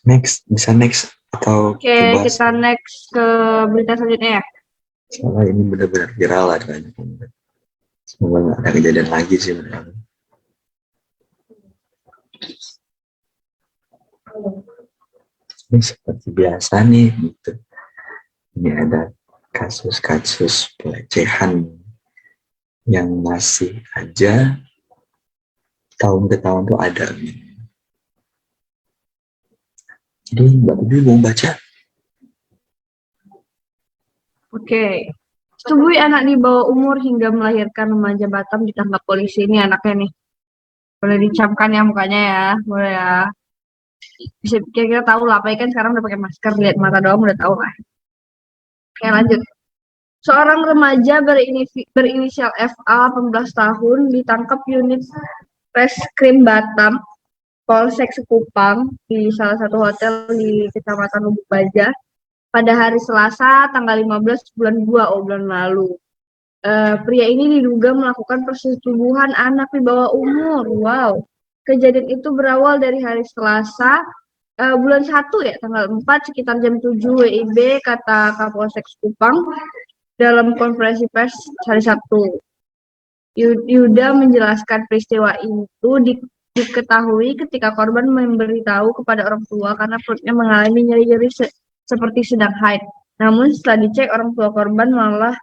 Next atau Oke, coba kita next ke berita selanjutnya ya. soalnya ini benar-benar viral lah kan. Semoga nggak ada kejadian lagi sih beneran. Ini seperti biasa nih gitu. Ini ada kasus-kasus pelecehan yang masih aja tahun ke tahun tuh ada gitu. Jadi Mbak Bibi mau baca. Oke. Setubui anak di bawah umur hingga melahirkan remaja Batam ditangkap polisi. Ini anaknya nih. Boleh dicamkan ya mukanya ya. Boleh ya. Bisa kira-kira tahu lah. Apalagi kan sekarang udah pakai masker. Lihat mata doang udah tahu lah. Oke lanjut. Seorang remaja berinisial FA 18 tahun ditangkap unit Reskrim Batam, Polsek Sekupang di salah satu hotel di Kecamatan Lubuk Baja pada hari Selasa tanggal 15 bulan 2 bulan lalu. Pria ini diduga melakukan persetubuhan anak di bawah umur. Wow. Kejadian itu berawal dari hari Selasa bulan 1 ya, tanggal 4 sekitar jam 7 WIB, kata Kapolsek Kupang dalam konferensi pers hari Sabtu. Yuda menjelaskan peristiwa itu diketahui ketika korban memberitahu kepada orang tua karena perutnya mengalami nyeri-nyeri seperti sedang haid. Namun setelah dicek, orang tua korban malah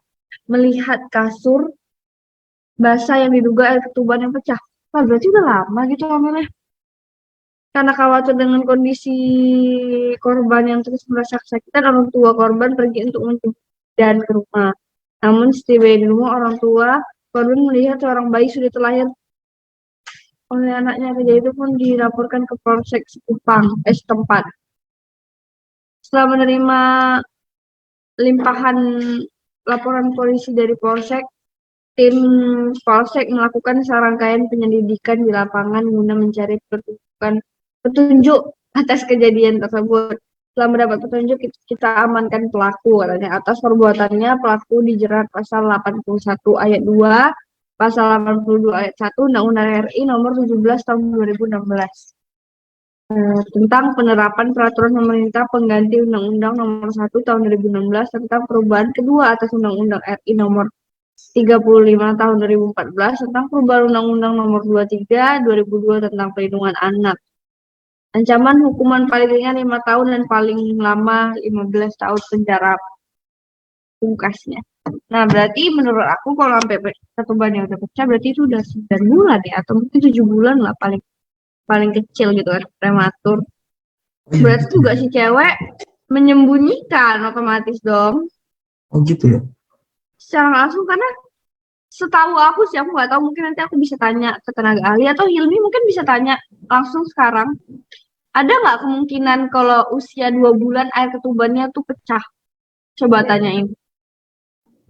melihat kasur basah yang diduga air ketuban yang pecah. Wah, berarti udah lama gitu hamilnya. Karena khawatir dengan kondisi korban yang terus merasa kesakitan, orang tua korban pergi untuk menjemput dan ke rumah. Namun setiba di rumah, orang tua korban melihat seorang bayi sudah terlahir oleh anaknya. Kejadian itu pun dilaporkan ke Polsek Sekupang setempat. Setelah menerima limpahan laporan polisi dari Polsek, tim Polsek melakukan serangkaian penyelidikan di lapangan guna mencari petunjuk atas kejadian tersebut. Setelah mendapat petunjuk, kita amankan pelaku. Katanya atas perbuatannya pelaku dijerat pasal 81 ayat 2, pasal 82 ayat 1 Undang-Undang RI nomor 17 tahun 2016. Tentang penerapan peraturan pemerintah pengganti Undang-Undang nomor 1 tahun 2016 tentang perubahan kedua atas Undang-Undang RI nomor 35 tahun 2014 tentang perubahan Undang-Undang nomor 23 2002 tentang perlindungan anak. Ancaman hukuman paling ringan 5 tahun dan paling lama 15 tahun penjara pungkasnya. Nah, berarti menurut aku kalau sampai satu ban yang udah pecah berarti itu udah 9 bulan ya, atau mungkin 7 bulan lah paling paling kecil gitu kan, prematur. Oh iya Berarti gitu juga ya. si cewek menyembunyikan otomatis dong. Oh gitu ya. Secara langsung karena setahu aku sih, aku nggak tahu, mungkin nanti aku bisa tanya ke tenaga ahli atau Hilmi mungkin bisa tanya langsung sekarang. Ada nggak kemungkinan kalau usia 2 bulan air ketubannya tuh pecah? Coba tanyain.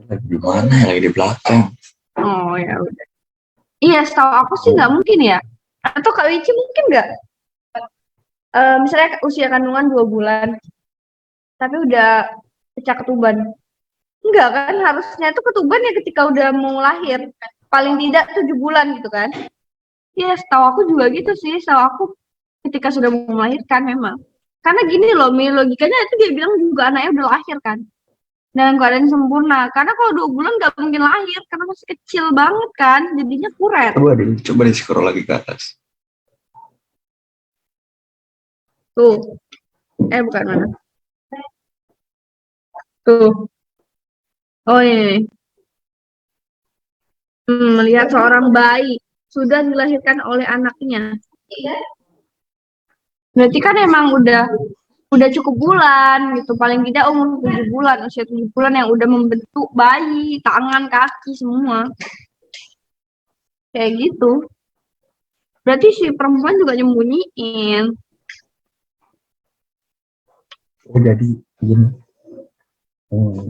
Lagi di mana ya? Lagi di belakang. Oh ya udah. Iya, setahu aku sih nggak Oh, mungkin ya. Atau Kak Wici mungkin nggak? Misalnya usia kandungan 2 bulan, tapi udah pecah ketuban. Enggak kan, harusnya itu ketuban ya ketika udah mau lahir. Paling tidak 7 bulan gitu kan. Iya, setahu aku juga gitu sih. Setahu aku ketika sudah mau melahirkan memang. Karena gini loh, logikanya itu dia bilang juga anaknya udah lahir kan. Dalam keadaan sempurna. Karena kalau 2 bulan nggak mungkin lahir. Karena masih kecil banget kan. Jadinya kuret. coba di scroll lagi ke atas. Tuh. Bukan mana. Tuh. Oh ini. Melihat seorang bayi sudah dilahirkan oleh anaknya. Berarti kan emang udah cukup bulan gitu, paling tidak umur 7 bulan, usia 7 bulan yang udah membentuk bayi, tangan, kaki semua kayak gitu. Berarti si perempuan juga nyembunyiin. Oh jadi gini.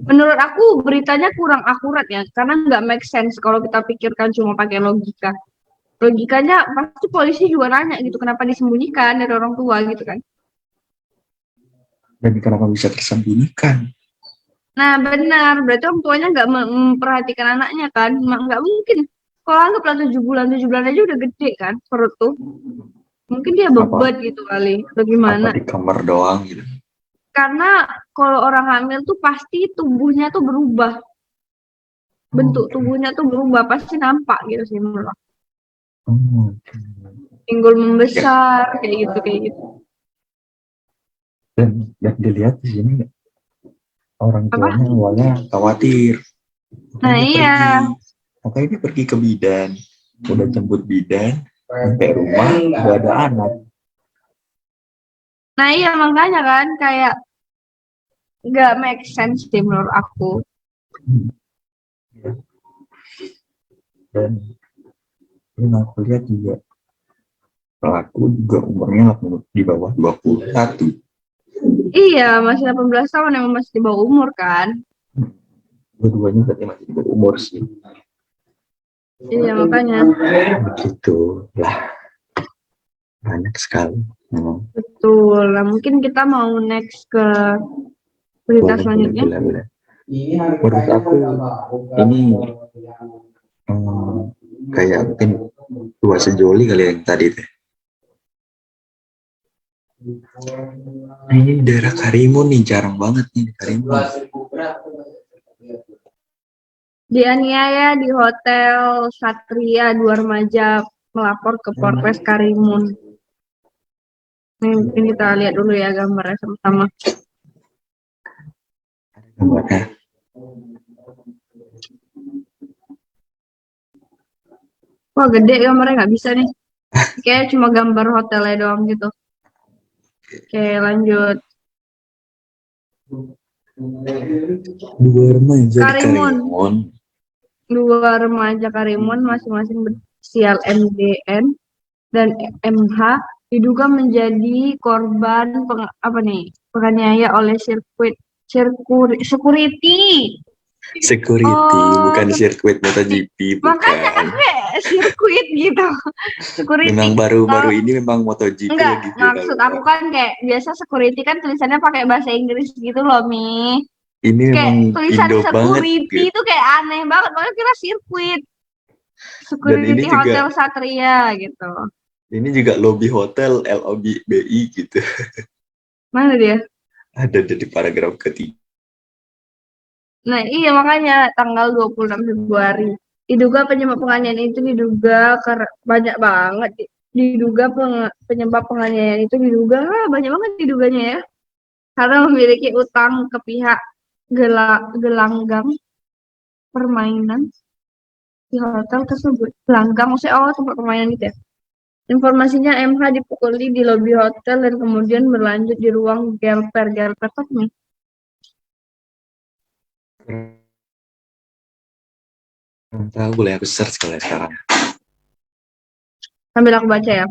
Menurut aku beritanya kurang akurat ya, karena nggak make sense kalau kita pikirkan cuma pakai logika. Logikanya pasti polisi juga nanya gitu, kenapa disembunyikan dari orang tua gitu kan. Dan kenapa bisa tersembunyikan? Nah benar, berarti orang tuanya nggak memperhatikan anaknya kan, nggak mungkin. Kalau anggaplah 7 bulan aja udah gede kan perut tuh. Mungkin dia Apa bebat gitu kali, atau apa gimana. di kamar doang gitu. Karena kalau orang hamil tuh pasti tubuhnya tuh berubah. Bentuk Oke. tubuhnya tuh berubah, pasti nampak gitu sih menurut aku. Oke. Pinggul Ya, membesar, kayak gitu, kayak gitu. dan dilihat di sini orang Apa? tuanya awalnya khawatir, Nah makanya iya, pergi, makanya dia pergi ke bidan, udah jemput bidan, sampai rumah udah ada anak. nah iya makanya kan kayak nggak make sense sih menurut aku. Ya, dan yang aku lihat juga pelaku juga umurnya di bawah 21. Iya, masih 18 tahun emang masih di bawah umur kan. Dua-duanya berarti masih di bawah umur sih. Iya makanya. Begitu lah, banyak sekali memang. Betul. Nah mungkin kita mau next ke berita Boleh, boleh, selanjutnya. boleh, boleh. Menurut aku ini hmm, kayak mungkin dua sejoli kali yang tadi teh. Nah, ini daerah Karimun nih, jarang banget nih di Karimun. Dianiaya di Hotel Satria, dua remaja melapor ke Polres Karimun. Nih, mungkin kita lihat dulu ya gambarnya sama-sama. Gambarnya. Wah gede gambarnya, nggak bisa nih. Kayak cuma gambar hotelnya doang gitu. Oke lanjut. Dua remaja di Karimun. Karimun. Dua remaja Karimun masing-masing berinisial MDN dan MH diduga menjadi korban penganiaya oleh security. Security, Oh, bukan sirkuit MotoGP, makanya bukan. kan kayak sirkuit gitu. Security. Memang baru-baru ini memang MotoGP Enggak, ya gitu maksud kalau. aku kan kayak biasa security kan tulisannya pakai bahasa Inggris gitu loh, Mi. Ini Kayak memang tulisan Indo banget security gitu. itu kayak aneh banget, makanya kira sirkuit. Dan ini Security Hotel juga Satria gitu. lobby hotel LOBI gitu. Mana dia? Ada di paragraf ketiga. Nah, iya makanya tanggal 26 Februari. Diduga penyebab penganiayaan itu diduga karena banyak banget. Diduga penyebab penganiayaan itu diduga banyak banget diduganya ya. Karena memiliki utang ke pihak gelanggang permainan di hotel tersebut. Gelanggang maksudnya tempat permainan gitu ya. Informasinya MH dipukuli di lobi hotel dan kemudian berlanjut di ruang gelper. Gelper apa nih? Tahu, boleh aku search kalau sekarang. Sambil aku baca ya.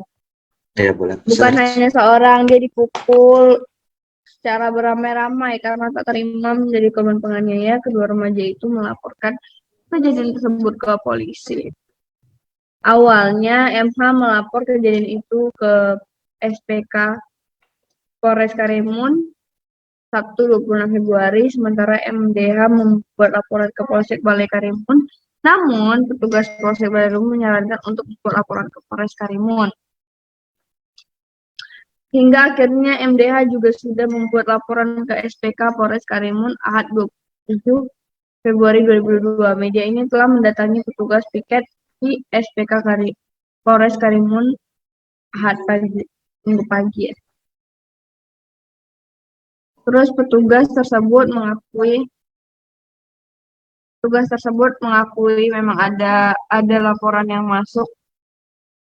Ya boleh aku Bukan search. hanya seorang, dia dipukul secara beramai-ramai karena tak terima menjadi korban penganiaya. Kedua remaja itu melaporkan kejadian tersebut ke polisi. Awalnya MH melapor kejadian itu ke SPK Polres Karimun Sabtu 26 Februari, sementara MDH membuat laporan ke Polsek Balai Karimun. Namun, petugas Polsek Balai Karimun menyarankan untuk membuat laporan ke Polres Karimun. Hingga akhirnya MDH juga sudah membuat laporan ke SPK Polres Karimun Ahad 27 Februari 2022. Media ini telah mendatangi petugas piket di SPK Polres Karimun Ahad pagi, minggu pagi ya. Terus petugas tersebut mengakui memang ada laporan yang masuk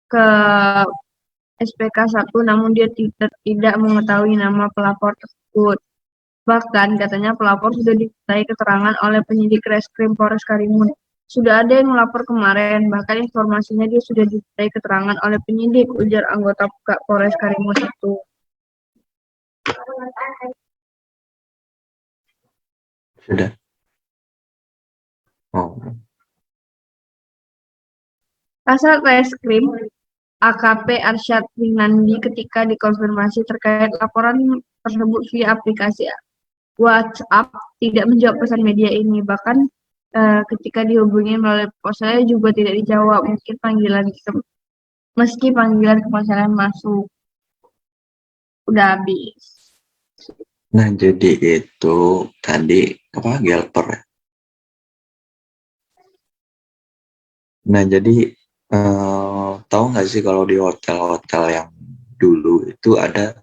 ke SPK 1, namun dia tidak mengetahui nama pelapor tersebut. Bahkan katanya pelapor sudah dimintai keterangan oleh penyidik Reskrim Polres Karimun. Sudah ada yang melapor kemarin, bahkan informasinya dia sudah dimintai keterangan oleh penyidik, ujar anggota Polres Karimun itu. Sudah. Oh. Kasat Reskrim AKP Arsyad Winandi ketika dikonfirmasi terkait laporan tersebut via aplikasi WhatsApp tidak menjawab pesan media ini. Bahkan ketika dihubungi melalui pos saya juga tidak dijawab. Mungkin panggilan meski panggilan kepolisian masuk. Udah habis. Nah, jadi itu tadi apa Gelper ya? Nah, jadi tahu nggak sih kalau di hotel-hotel yang dulu itu ada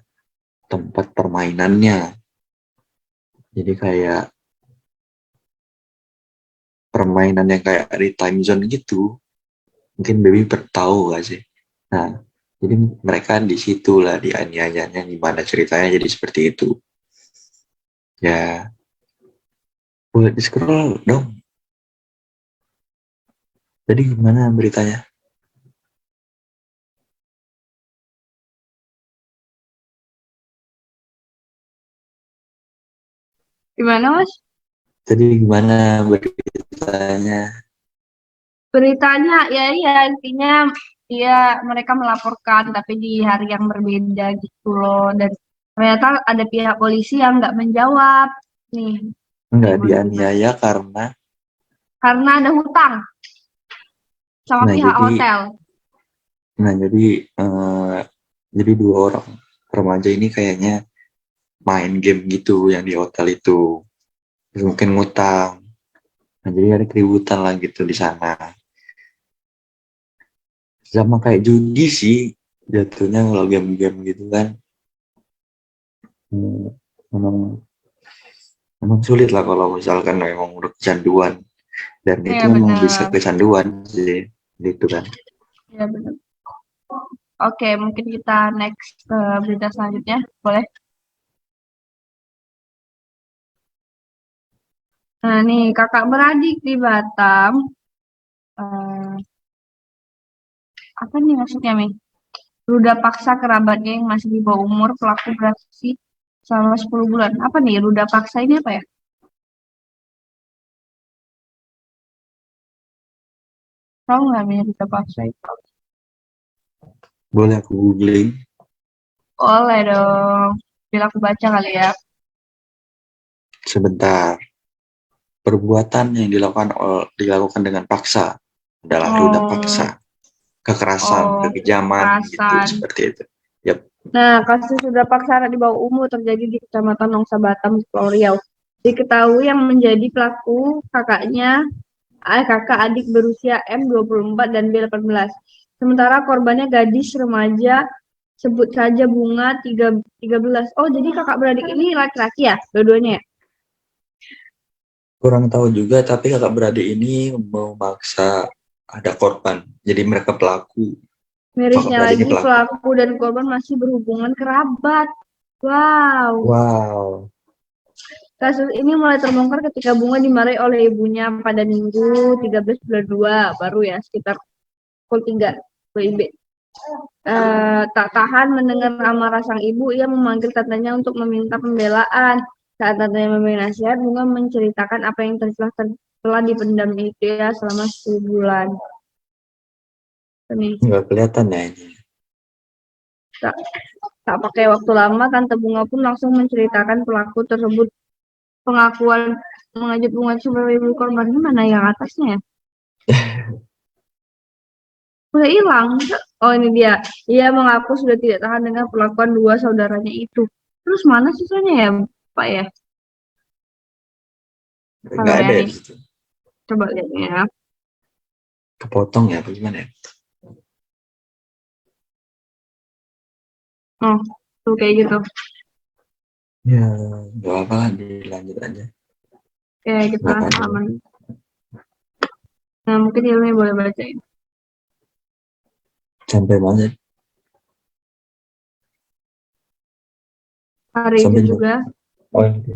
tempat permainannya. Jadi kayak permainan yang kayak di time zone gitu. Mungkin Baby tahu nggak sih? Nah, jadi mereka di situ lah dianiayanya gimana ceritanya jadi seperti itu. Ya, boleh di scroll dong. Jadi gimana beritanya? Gimana, Mas? Jadi gimana beritanya? Beritanya ya iya intinya dia mereka melaporkan tapi di hari yang berbeda gitu loh dan ternyata ada pihak polisi yang nggak menjawab nih Enggak Ibu Lina. dianiaya Karena ada hutang sama nah pihak jadi hotel. nah jadi eh, jadi dua orang remaja ini kayaknya main game gitu yang di hotel itu. Terus mungkin ngutang. Nah, jadi ada keributan lah gitu di sana. Sama kayak judi sih jatuhnya kalau game-game gitu kan. Hmm, memang memang sulit lah kalau misalkan memang udah kecanduan dan itu Ya memang bisa benar. kecanduan sih gitu kan. Ya benar. Oke, mungkin kita next ke berita selanjutnya. Boleh? Nah, nih kakak beradik di Batam. eh, apa nih maksudnya, Mi? Ruda paksa kerabatnya yang masih di bawah umur pelaku beraksi selama 10 bulan. Apa nih ruda paksa ini apa ya? Tahu nggak Mi ruda paksa itu? Boleh aku googling Boleh dong. Bila aku baca kali ya. sebentar. Perbuatan yang dilakukan dengan paksa adalah ruda Oh, paksa, kekerasan, oh, kekejaman gitu kekerasan. seperti itu. Yap. Nah, kasus ruda paksa anak di bawah umur terjadi di Kecamatan Nongsa Batam, Pulau Riau. Diketahui yang menjadi pelaku kakak adik berusia M 24 dan B 18. Sementara korbannya gadis remaja sebut saja Bunga 13. Oh, jadi kakak beradik ini laki-laki ya, dua-duanya ya? Kurang tahu juga, tapi kakak beradik ini memaksa ada korban. Jadi mereka pelaku. Kakak Mirisnya beradik ini lagi, pelaku. pelaku dan korban masih berhubungan kerabat. Wow. Wow. Kasus ini mulai terbongkar ketika Bunga dimarahi oleh ibunya pada Minggu 13 bulan 2, baru ya, sekitar pukul 3 WIB. Tak tahan mendengar amarah sang ibu, ia memanggil tantenya untuk meminta pembelaan. Saat tantenya memberi nasihat, Bunga menceritakan apa yang telah dipendam itu ya selama 10 bulan. Ini Nggak kelihatan ya ini. tak, tak pakai waktu lama, Tante Bunga pun langsung menceritakan pelaku tersebut. Pengakuan mengajak Bunga sebagai ibu korban ini mana yang atasnya ya? Udah hilang. Oh ini dia. Ia mengaku sudah tidak tahan dengan perlakuan dua saudaranya itu. Terus mana sisanya ya, Pak ya? Kalau Nggak ya ada ya nih, di situ. coba lihat ya. Kepotong ya, bagaimana ya? Oh, tuh kayak gitu. Ya, nggak apa lah, dilanjut aja. Kayak gitu Nggak lah ada. halaman. Nah, mungkin Ilmi boleh bacain. Sampai mana? Hari itu Sampai juga. oh, ini.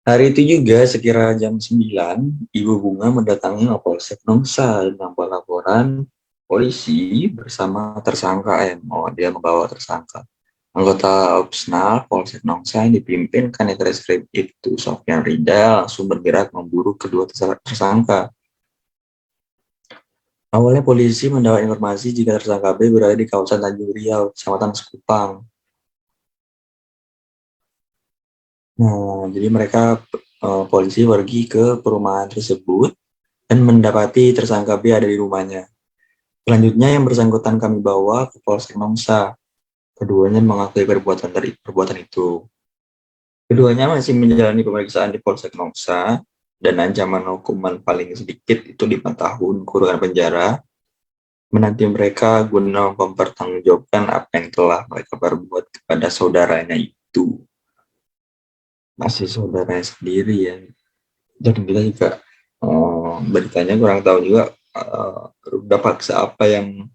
Hari itu juga sekira jam 9, Ibu Bunga mendatangi Mapolsek Nongsa dengan laporan polisi bersama tersangka M. Oh, dia membawa tersangka. Anggota Opsnal Polsek Nongsa yang dipimpin Kanit Reskrim itu Sofyan Rida langsung bergerak memburu kedua tersangka. Awalnya polisi mendapat informasi jika tersangka B berada di kawasan Tanjung Riau, Kecamatan Sekupang. Nah, jadi mereka polisi pergi ke perumahan tersebut dan mendapati tersangka B ada di rumahnya. Selanjutnya yang bersangkutan kami bawa ke Polsek Nongsa. Keduanya mengakui perbuatan itu. Keduanya masih menjalani pemeriksaan di Polsek Nongsa dan ancaman hukuman paling sedikit itu 5 tahun kurungan penjara, menanti mereka guna mempertanggungjawabkan apa yang telah mereka perbuat kepada saudaranya itu. Masih saudaranya sendiri ya. Dan kita juga beritanya kurang tahu juga udah paksa apa yang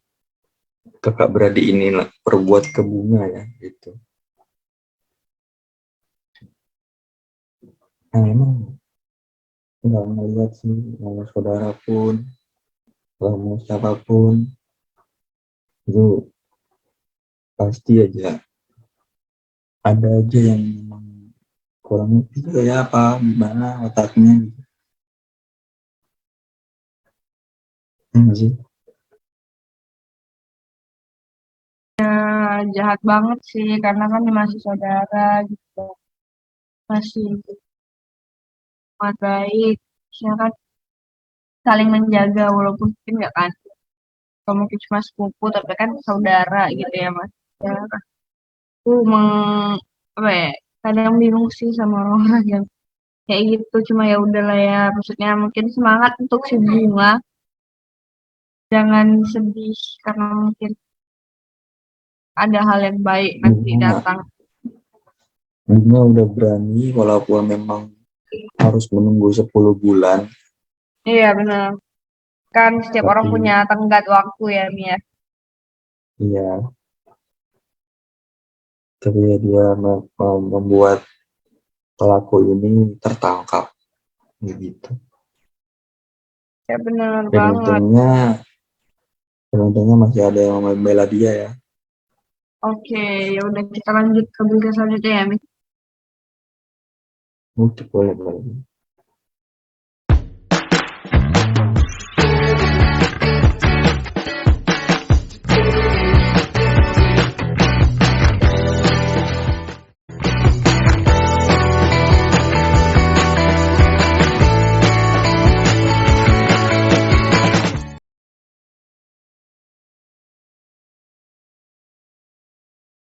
kakak beradik ini perbuat ke Bunga ya gitu. Nah, emang nggak melihat sih mau saudara pun, mau siapapun itu pasti aja ada aja yang memang kurang ngerti juga ya apa gimana otaknya gitu. Sih. Jahat banget sih, karena kan masih saudara gitu, masih sangat baik, ya kan saling menjaga walaupun mungkin nggak kan, kalau mungkin cuma sepupu tapi kan saudara gitu ya mas. Ya, aku apa ya, kadang bingung sih sama orang-orang yang kayak gitu, cuma ya udahlah ya, maksudnya mungkin semangat untuk si Bunga, jangan sedih karena mungkin ada hal yang baik nanti Bunga, datang. Bunga udah berani walaupun memang harus menunggu 10 bulan. Iya benar, kan setiap orang Tapi punya tenggat waktu ya Mia. iya, tapi ya dia membuat pelaku ini tertangkap gitu. Ya benar Dan banget. untungnya masih ada yang membela dia ya. Oke, ya udah kita lanjut ke berita selanjutnya ya Mi. Boleh boleh.